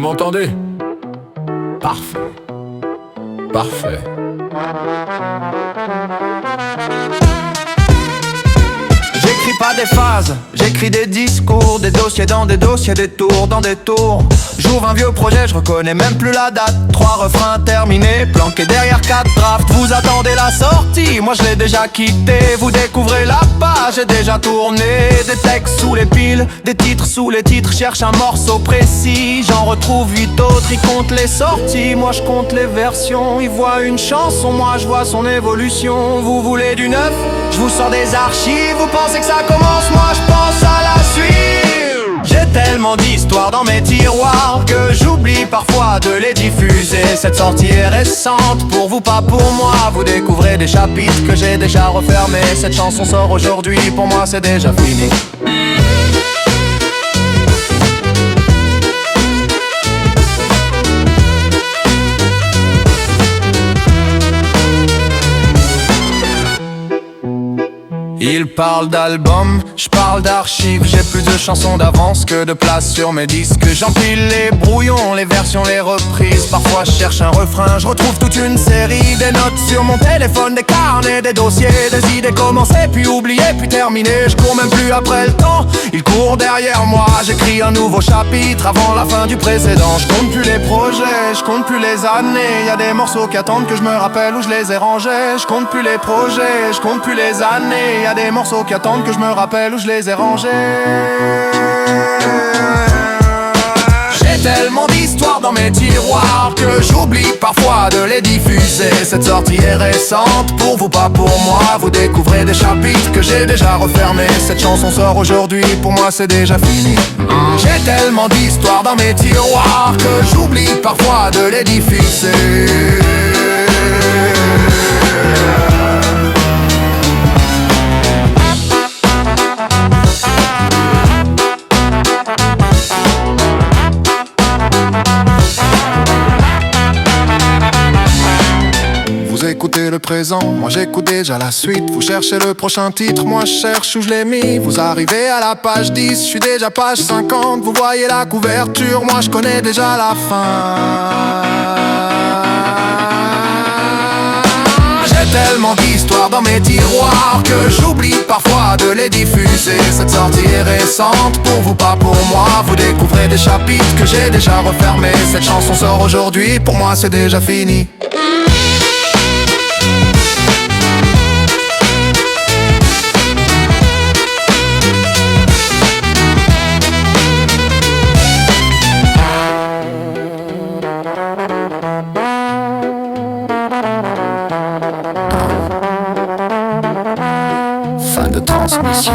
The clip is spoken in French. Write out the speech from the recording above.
m'entendez? Parfait. Parfait. J'écris pas des phases, j'écris des discours, des dossiers dans des dossiers, des tours dans des tours. J'ouvre un vieux projet, je reconnais même plus la date. 3 refrains terminés, planqués derrière 4 drafts. Vous attendez la sortie, moi je l'ai déjà quitté. Vous découvrez la page, j'ai déjà tourné. Des textes sous les piles, des titres sous les titres. Cherche un morceau précis, j'en retrouve 8 autres. Ils comptent les sorties, moi je compte les versions. Ils voient une chanson, moi je vois son évolution. Vous voulez du neuf, je vous sors des archives. Vous pensez que ça commence, moi je pense à la suite. J'ai tellement d'histoires dans mes tiroirs que j'oublie parfois de les diffuser. Cette sortie est récente, pour vous pas pour moi. Vous découvrez des chapitres que j'ai déjà refermés. Cette chanson sort aujourd'hui, pour moi c'est déjà fini. Il parle d'albums, je parle d'archives. J'ai plus de chansons d'avance que de place sur mes disques. J'empile les brouillons, les versions, les reprises. Parfois je cherche un refrain, je retrouve toute une série. Des notes sur mon téléphone, des carnets, des dossiers, des idées commencées, puis oubliées, puis terminées. Je cours même plus après le temps, il court derrière moi. J'écris un nouveau chapitre avant la fin du précédent. Je compte plus les projets, je compte plus les années. Y a des morceaux qui attendent que je me rappelle où je les ai rangés. Je compte plus les projets, je compte plus les années. Y a des morceaux qui attendent que je me rappelle où je les ai rangés. J'ai tellement d'histoires dans mes tiroirs que j'oublie parfois de les diffuser. Cette sortie est récente, pour vous pas pour moi. Vous découvrez des chapitres que j'ai déjà refermés. Cette chanson sort aujourd'hui, pour moi c'est déjà fini. J'ai tellement d'histoires dans mes tiroirs que j'oublie parfois de les diffuser. Vous écoutez le présent, moi j'écoute déjà la suite. Vous cherchez le prochain titre, moi je cherche où je l'ai mis. Vous arrivez à la page 10, je suis déjà page 50. Vous voyez la couverture, moi je connais déjà la fin. J'ai tellement d'histoires dans mes tiroirs que j'oublie parfois de les diffuser. Cette sortie est récente, pour vous pas pour moi. Vous découvrez des chapitres que j'ai déjà refermés. Cette chanson sort aujourd'hui, pour moi c'est déjà fini. Fin de transmission.